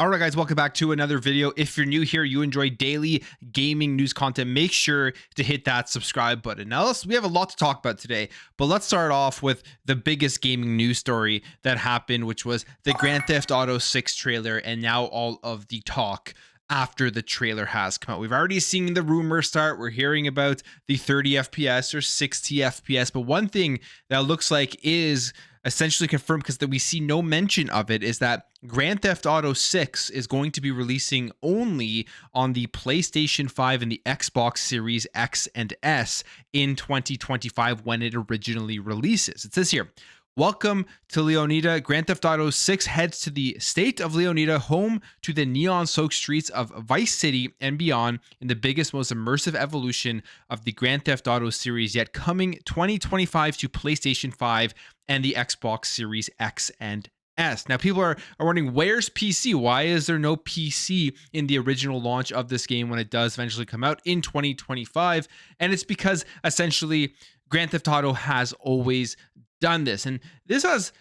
All right, guys, welcome back to another video. If you're new here, you enjoy daily gaming news content, make sure to hit that subscribe button. Now, we have a lot to talk about today, but let's start off with the biggest gaming news story that happened, which was the Grand Theft Auto 6 trailer, and now all of the talk after the trailer has come out. We've already seen the rumors start. We're hearing about the 30 FPS or 60 FPS, but one thing that looks like is essentially confirmed, because we see no mention of it, is that Grand Theft Auto 6 is going to be releasing only on the PlayStation 5 and the Xbox Series X and S in 2025 when it originally releases. It says here, welcome to Leonida. Grand Theft Auto 6 heads to the state of Leonida, home to the neon-soaked streets of Vice City and beyond, in the biggest, most immersive evolution of the Grand Theft Auto series yet, coming 2025 to PlayStation 5 and the Xbox Series X and S. Now, people are wondering, where's PC? Why is there no PC in the original launch of this game when it does eventually come out in 2025? And it's because essentially Grand Theft Auto has always done this. And this has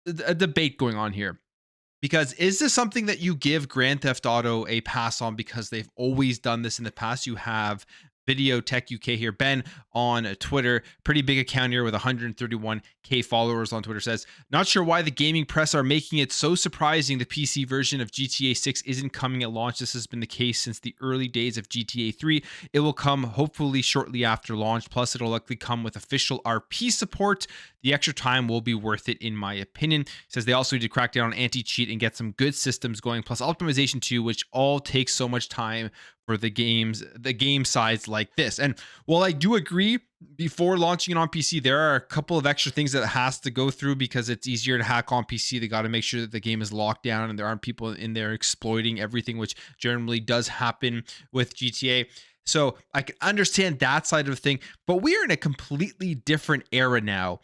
a debate going on here, because is this something that you give Grand Theft Auto a pass on because they've always done this in the past? You have Video Tech UK here, Ben on Twitter, pretty big account here with 131k followers on Twitter, says, not sure why the gaming press are making it so surprising the PC version of GTA 6 isn't coming at launch. This has been the case since the early days of GTA 3. It will come hopefully shortly after launch, plus it'll likely come with official RP support. The extra time will be worth it, in my opinion. Says they also need to crack down on anti-cheat and get some good systems going, plus optimization too, which all takes so much time for the game sides like this. And while I do agree, before launching it on PC, there are a couple of extra things that it has to go through because it's easier to hack on PC. They got to make sure that the game is locked down and there aren't people in there exploiting everything, which generally does happen with GTA. So I can understand that side of the thing, but we are in a completely different era now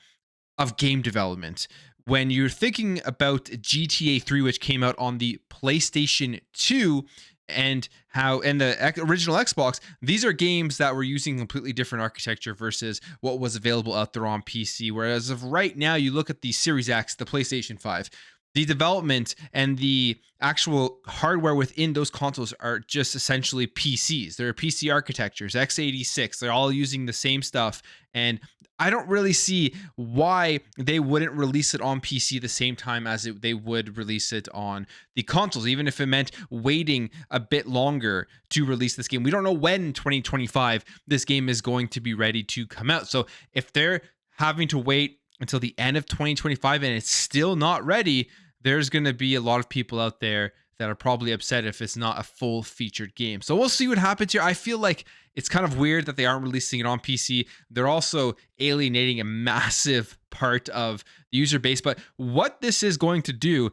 of game development. When you're thinking about GTA 3, which came out on the PlayStation 2, and the original Xbox, these are games that were using completely different architecture versus what was available out there on PC. Whereas of right now, you look at the Series X, the PlayStation 5, the development and the actual hardware within those consoles are just essentially PCs. They're PC architectures, x86. They're all using the same stuff. And I don't really see why they wouldn't release it on PC the same time as they would release it on the consoles, even if it meant waiting a bit longer to release this game. We don't know when in 2025 this game is going to be ready to come out. So if they're having to wait until the end of 2025 and it's still not ready, there's going to be a lot of people out there that are probably upset if it's not a full featured game. So we'll see what happens here. I feel like it's kind of weird that they aren't releasing it on PC. They're also alienating a massive part of the user base. But what this is going to do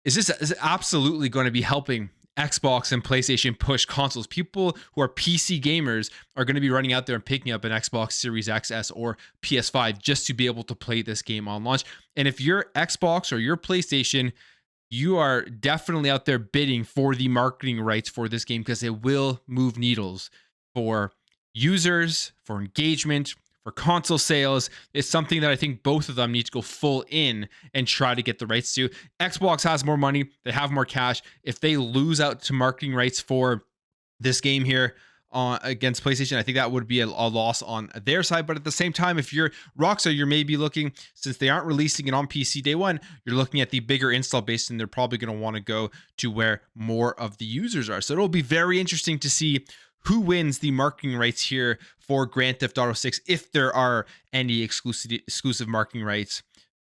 is this is absolutely going to be helping Xbox and PlayStation push consoles. People who are PC gamers are going to be running out there and picking up an Xbox Series XS or PS5 just to be able to play this game on launch. And if you're Xbox or you're PlayStation, you are definitely out there bidding for the marketing rights for this game, because it will move needles for users, for engagement, for console sales. It's something that I think both of them need to go full in and try to get the rights to. Xbox has more money. They have more cash. If they lose out to marketing rights for this game here against PlayStation, I think that would be a loss on their side. But at the same time, if you're Rockstar, you're maybe looking, since they aren't releasing it on PC day one, you're looking at the bigger install base, and they're probably going to want to go to where more of the users are. So it'll be very interesting to see who wins the marketing rights here for Grand Theft Auto 6, if there are any exclusive marketing rights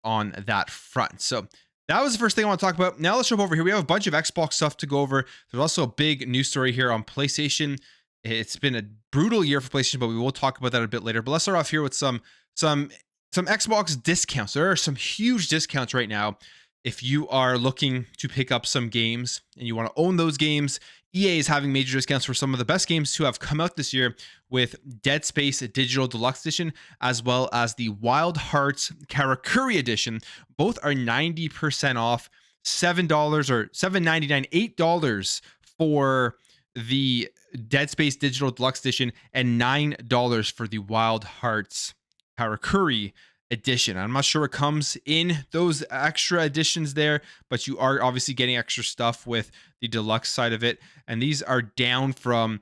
on that front. So that was the first thing I want to talk about. Now let's jump over here. We have a bunch of Xbox stuff to go over. There's also a big news story here on PlayStation. It's been a brutal year for PlayStation, but we will talk about that a bit later. But let's start off here with some Xbox discounts. There are some huge discounts right now. If you are looking to pick up some games and you want to own those games, EA is having major discounts for some of the best games to have come out this year, with Dead Space Digital Deluxe Edition, as well as the Wild Hearts Karakuri Edition. Both are 90% off, $7 or $7.99, $8 for the Dead Space Digital Deluxe Edition, and $9 for the Wild Hearts Karakuri edition. I'm not sure what comes in those extra editions there, but you are obviously getting extra stuff with the deluxe side of it. And these are down from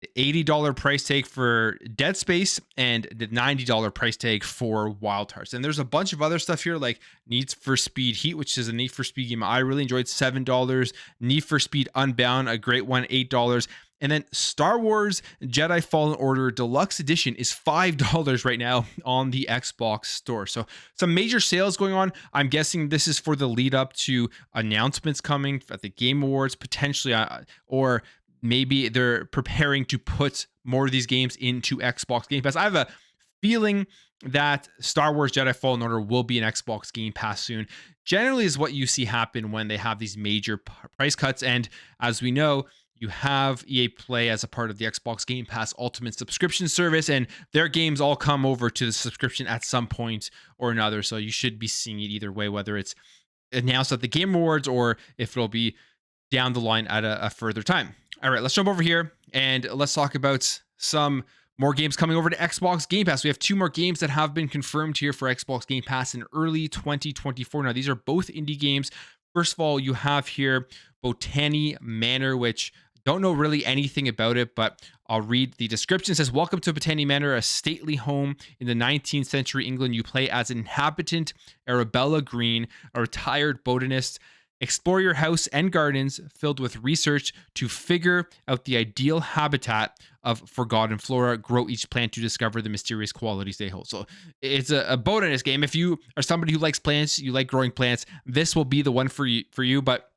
the $80 price tag for Dead Space and the $90 price tag for Wild Hearts. And there's a bunch of other stuff here like Need for Speed Heat, which is a Need for Speed game I really enjoyed, $7. Need for Speed Unbound, a great one, $8. And then Star Wars Jedi Fallen Order Deluxe Edition is $5 right now on the Xbox store. So some major sales going on. I'm guessing this is for the lead up to announcements coming at the Game Awards, potentially, or maybe they're preparing to put more of these games into Xbox Game Pass. I have a feeling that Star Wars Jedi Fallen Order will be an Xbox Game Pass soon. Generally is what you see happen when they have these major price cuts. And as we know, you have EA Play as a part of the Xbox Game Pass Ultimate subscription service, and their games all come over to the subscription at some point or another. So you should be seeing it either way, whether it's announced at the Game Awards or if it'll be down the line at a further time. All right, let's jump over here and let's talk about some more games coming over to Xbox Game Pass. We have two more games that have been confirmed here for Xbox Game Pass in early 2024. Now, these are both indie games. First of all, you have here Botany Manor, which don't know really anything about it, but I'll read the description. It says, welcome to Botany Manor, a stately home in the 19th century England. You play as inhabitant Arabella Green, a retired botanist. Explore your house and gardens filled with research to figure out the ideal habitat of forgotten flora. Grow each plant to discover the mysterious qualities they hold. So it's a botanist game. If you are somebody who likes plants, you like growing plants, this will be the one for you. But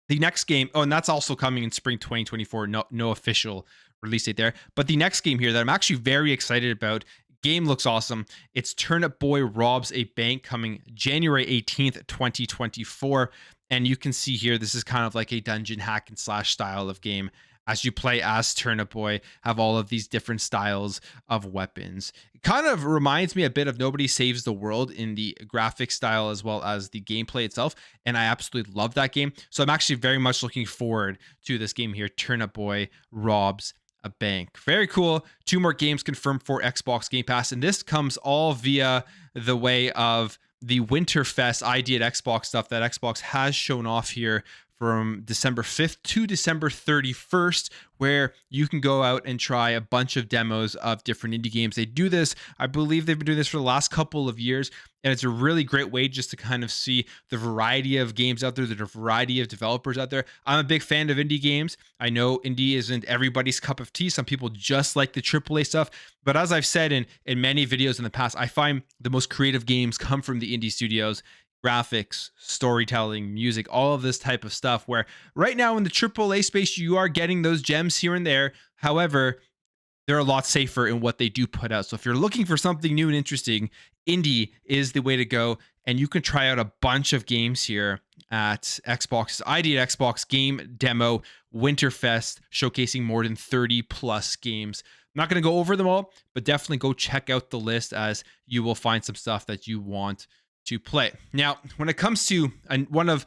the next game, oh, and that's also coming in spring 2024. No official release date there. But the next game here that I'm actually very excited about, game looks awesome. It's Turnip Boy Robs a Bank, coming January 18th, 2024. And you can see here, this is kind of like a dungeon hack and slash style of game. As you play as Turnip Boy, have all of these different styles of weapons. It kind of reminds me a bit of Nobody Saves the World in the graphic style as well as the gameplay itself. And I absolutely love that game. So I'm actually very much looking forward to this game here, Turnip Boy Robs a Bank. Very cool. Two more games confirmed for Xbox Game Pass. And this comes all via the way of the Winterfest ID at Xbox stuff that Xbox has shown off here from December 5th to December 31st, where you can go out and try a bunch of demos of different indie games. They do this, I believe they've been doing this for the last couple of years, and it's a really great way just to kind of see the variety of games out there, the variety of developers out there. I'm a big fan of indie games. I know indie isn't everybody's cup of tea. Some people just like the AAA stuff, but as I've said in many videos in the past, I find the most creative games come from the indie studios. Graphics, storytelling, music, all of this type of stuff, where right now in the AAA space, you are getting those gems here and there. However, they're a lot safer in what they do put out. So if you're looking for something new and interesting, indie is the way to go. And you can try out a bunch of games here at Xbox's ID at Xbox Game Demo Winterfest, showcasing more than 30 plus games. I'm not going to go over them all, but definitely go check out the list, as you will find some stuff that you want to play. Now, when it comes to when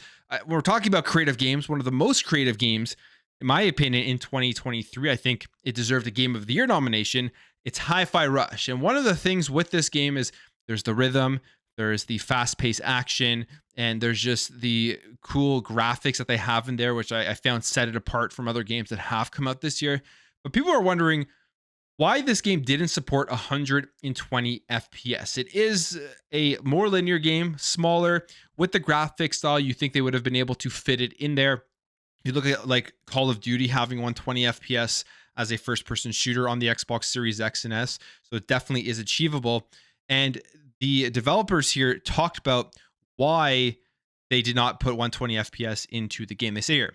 we're talking about creative games, one of the most creative games, in my opinion, in 2023, I think it deserved a Game of the Year nomination. It's HiFi Rush. And one of the things with this game is there's the rhythm, there's the fast-paced action, and there's just the cool graphics that they have in there, which I found set it apart from other games that have come out this year. But people are wondering why this game didn't support 120 FPS. It is a more linear game, smaller, with the graphics style. You think they would have been able to fit it in there. You look at like Call of Duty having 120 FPS as a first-person shooter on the Xbox Series X and S, so it definitely is achievable. And the developers here talked about why they did not put 120 FPS into the game. They say here,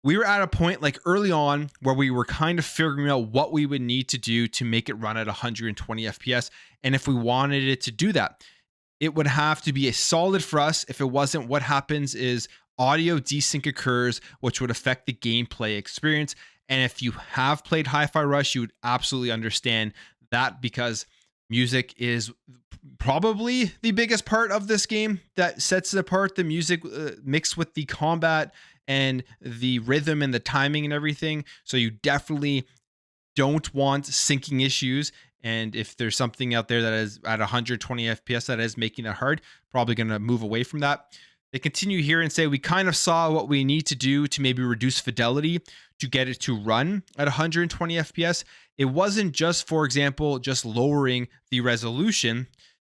we were at a point like early on where we were kind of figuring out what we would need to do to make it run at 120 FPS. And if we wanted it to do that, it would have to be a solid for us. If it wasn't, what happens is audio desync occurs, which would affect the gameplay experience. And if you have played HiFi Rush, you would absolutely understand that, because music is probably the biggest part of this game that sets it apart. The music mixed with the combat and the rhythm and the timing and everything. So you definitely don't want syncing issues. And if there's something out there that is at 120 FPS that is making it hard, probably going to move away from that. They continue here and say, we kind of saw what we need to do to maybe reduce fidelity to get it to run at 120 FPS. It wasn't just, for example, just lowering the resolution.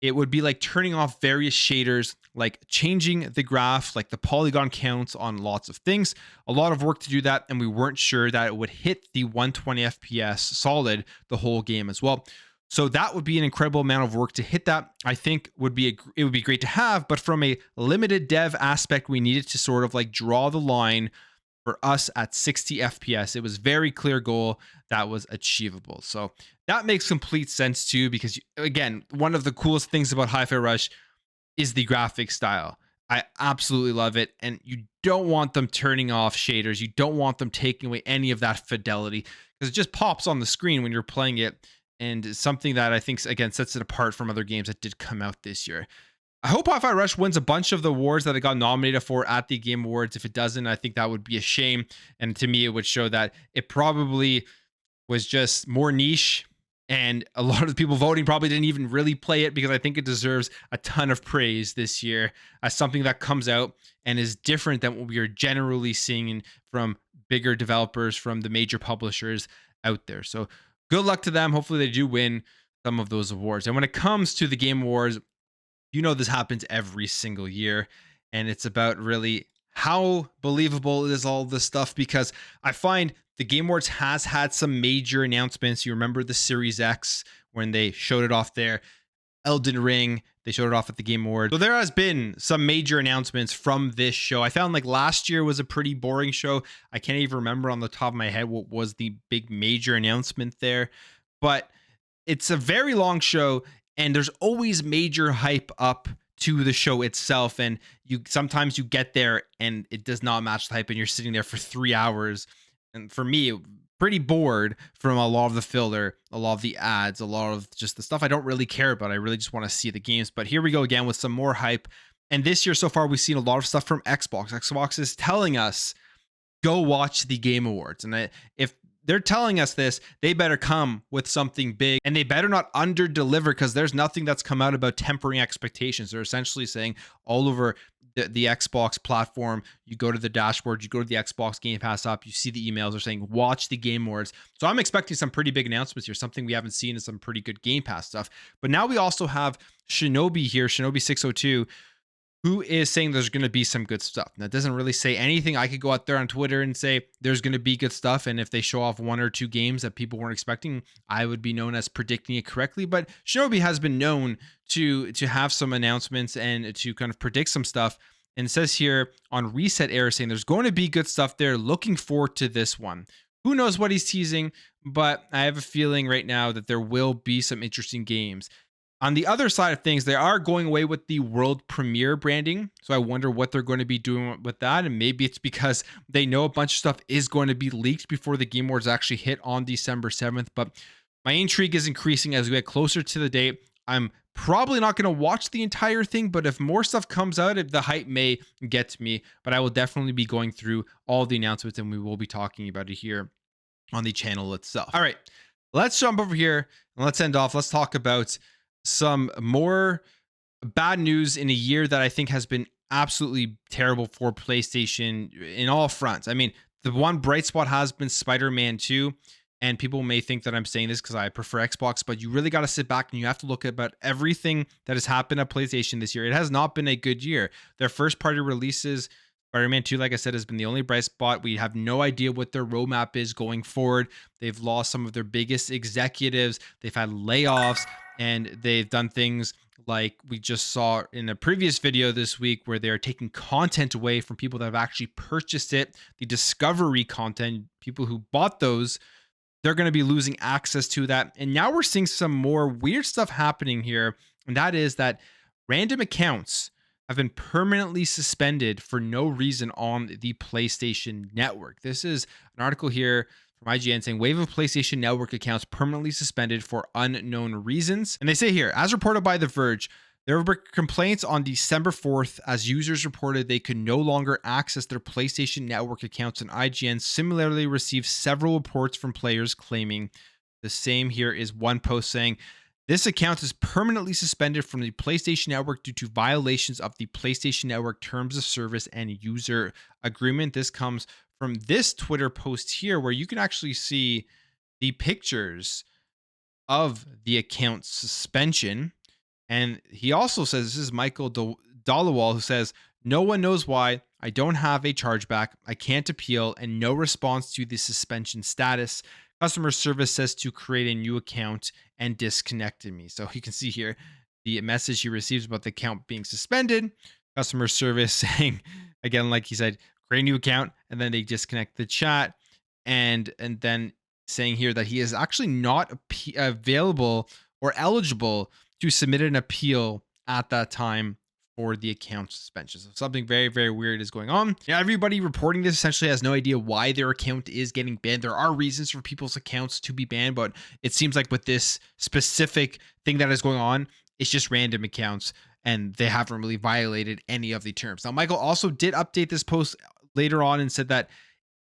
It would be like turning off various shaders, like changing the graph, like the polygon counts on lots of things. A lot of work to do that, and we weren't sure that it would hit the 120 FPS solid the whole game as well. So that would be an incredible amount of work to hit that. I think it would be great to have, but from a limited dev aspect, we needed to sort of like draw the line for us at 60 FPS. It was very clear goal that was achievable. So that makes complete sense too, because again, one of the coolest things about HiFi Rush is the graphic style. I absolutely love it. And you don't want them turning off shaders. You don't want them taking away any of that fidelity, because it just pops on the screen when you're playing it. And something that I think, again, sets it apart from other games that did come out this year. I hope HiFi Rush wins a bunch of the awards that it got nominated for at the Game Awards. If it doesn't, I think that would be a shame. And to me, it would show that it probably was just more niche. And a lot of the people voting probably didn't even really play it, because I think it deserves a ton of praise this year as something that comes out and is different than what we are generally seeing from bigger developers, from the major publishers out there. So good luck to them. Hopefully they do win some of those awards. And when it comes to the Game Awards, you know, this happens every single year, and it's about really how believable is all this stuff, because I find the Game Awards has had some major announcements. You remember the Series X when they showed it off there. Elden Ring, they showed it off at the Game Awards. So there has been some major announcements from this show. I found like last year was a pretty boring show. I can't even remember on the top of my head what was the big major announcement there, but it's a very long show, and there's always major hype up to the show itself. And sometimes you get there and it does not match the hype, and you're sitting there for 3 hours. And for me, pretty bored from a lot of the filler, a lot of the ads, a lot of just the stuff I don't really care about. I really just want to see the games. But here we go again with some more hype. And this year so far, we've seen a lot of stuff from Xbox. Xbox is telling us, go watch the Game Awards. And if they're telling us this, they better come with something big, and they better not under deliver, because there's nothing that's come out about tempering expectations. They're essentially saying all over the Xbox platform, you go to the dashboard, you go to the Xbox Game Pass app, you see the emails, they're saying watch the Game Awards. So I'm expecting some pretty big announcements here, something we haven't seen, is some pretty good Game Pass stuff. But now we also have Shinobi here, Shinobi 602, who is saying there's going to be some good stuff. That doesn't really say anything. I could go out there on Twitter and say there's going to be good stuff, and if they show off 1 or 2 games that people weren't expecting, I would be known as predicting it correctly. But Shinobi has been known to have some announcements and to kind of predict some stuff. And it says here on Reset Air saying there's going to be good stuff there. Looking forward to this one. Who knows what he's teasing, but I have a feeling right now that there will be some interesting games. On the other side of things, they are going away with the world premiere branding. So I wonder what they're going to be doing with that. And maybe it's because they know a bunch of stuff is going to be leaked before the Game Awards actually hit on December 7th. But my intrigue is increasing as we get closer to the date. I'm probably not going to watch the entire thing, but if more stuff comes out, the hype may get to me. But I will definitely be going through all the announcements, and we will be talking about it here on the channel itself. All right, let's jump over here and let's end off. Let's talk about some more bad news in a year that I think has been absolutely terrible for PlayStation in all fronts. I mean, the one bright spot has been Spider-Man 2, and people may think that I'm saying this because I prefer Xbox, but you really got to sit back and you have to look at about everything that has happened at PlayStation this year. It has not been a good year. Their first party releases, Spider-Man 2, like I said, has been the only bright spot. We have no idea what their roadmap is going forward. They've lost some of their biggest executives. They've had layoffs, and they've done things like we just saw in a previous video this week, where they're taking content away from people that have actually purchased it. The discovery content, people who bought those, they're going to be losing access to that. And now we're seeing some more weird stuff happening here. And that is that random accounts have been permanently suspended for no reason on the PlayStation Network. This is an article here from IGN saying wave of PlayStation Network accounts permanently suspended for unknown reasons. And they say here, as reported by The Verge, there were complaints on December 4th as users reported they could no longer access their PlayStation Network accounts, and IGN similarly received several reports from players claiming The same here is one post saying, this account is permanently suspended from the PlayStation Network due to violations of the PlayStation Network terms of service and user agreement. This comes from this Twitter post here, where you can actually see the pictures of the account suspension. And he also says, this is Michael Dollawall, who says, no one knows why. I don't have a chargeback. I can't appeal, and no response to the suspension status. Customer service says to create a new account and disconnected me. So you can see here the message he receives about the account being suspended. Customer service saying, again, like he said, create a new account, and then they disconnect the chat. And then saying here that he is actually not available or eligible to submit an appeal at that time for the account suspension. So something very, very weird is going on. Yeah, everybody reporting this essentially has no idea why their account is getting banned. There are reasons for people's accounts to be banned, but it seems like with this specific thing that is going on, it's just random accounts and they haven't really violated any of the terms. Now, Michael also did update this post later on and said that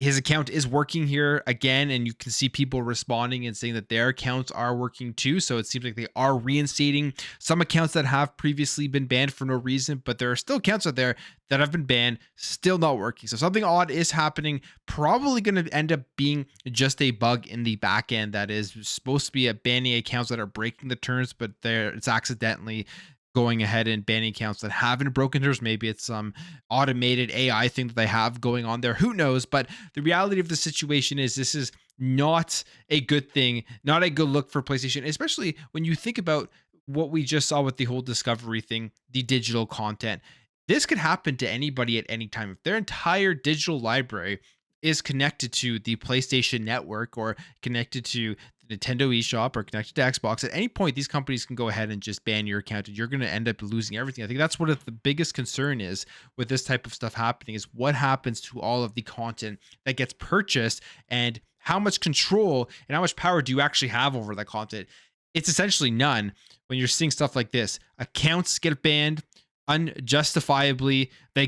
his account is working here again, and you can see people responding and saying that their accounts are working too. So it seems like they are reinstating some accounts that have previously been banned for no reason, but there are still accounts out there that have been banned, still not working. So something odd is happening, probably going to end up being just a bug in the back end that is supposed to be a banning accounts that are breaking the terms, but it's accidentally going ahead and banning accounts that haven't broken terms. Maybe it's some automated AI thing that they have going on there. Who knows? But the reality of the situation is this is not a good thing, not a good look for PlayStation, especially when you think about what we just saw with the whole Discovery thing, the digital content. This could happen to anybody at any time. If their entire digital library is connected to the PlayStation Network or connected to Nintendo eShop or connected to Xbox, at any point these companies can go ahead and just ban your account and you're going to end up losing everything. I think that's what the biggest concern is with this type of stuff happening, is what happens to all of the content that gets purchased and how much control and how much power do you actually have over that content. It's essentially none when you're seeing stuff like this. Accounts get banned unjustifiably. They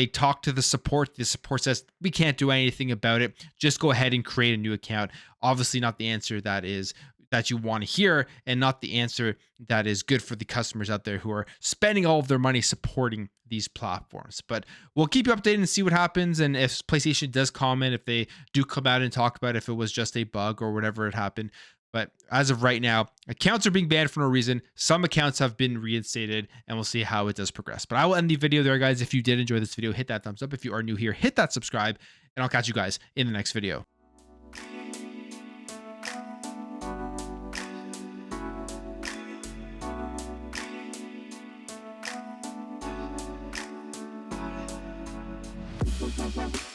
talk to the support says we can't do anything about it, just go ahead and create a new account. Obviously not the answer that you want to hear, and not the answer that is good for the customers out there who are spending all of their money supporting these platforms. But we'll keep you updated and see what happens, and if PlayStation does comment, if they do come out and talk about if it was just a bug or whatever had happened. But as of right now, accounts are being banned for no reason. Some accounts have been reinstated, and we'll see how it does progress. But I will end the video there, guys. If you did enjoy this video, hit that thumbs up. If you are new here, hit that subscribe, and I'll catch you guys in the next video. Bye.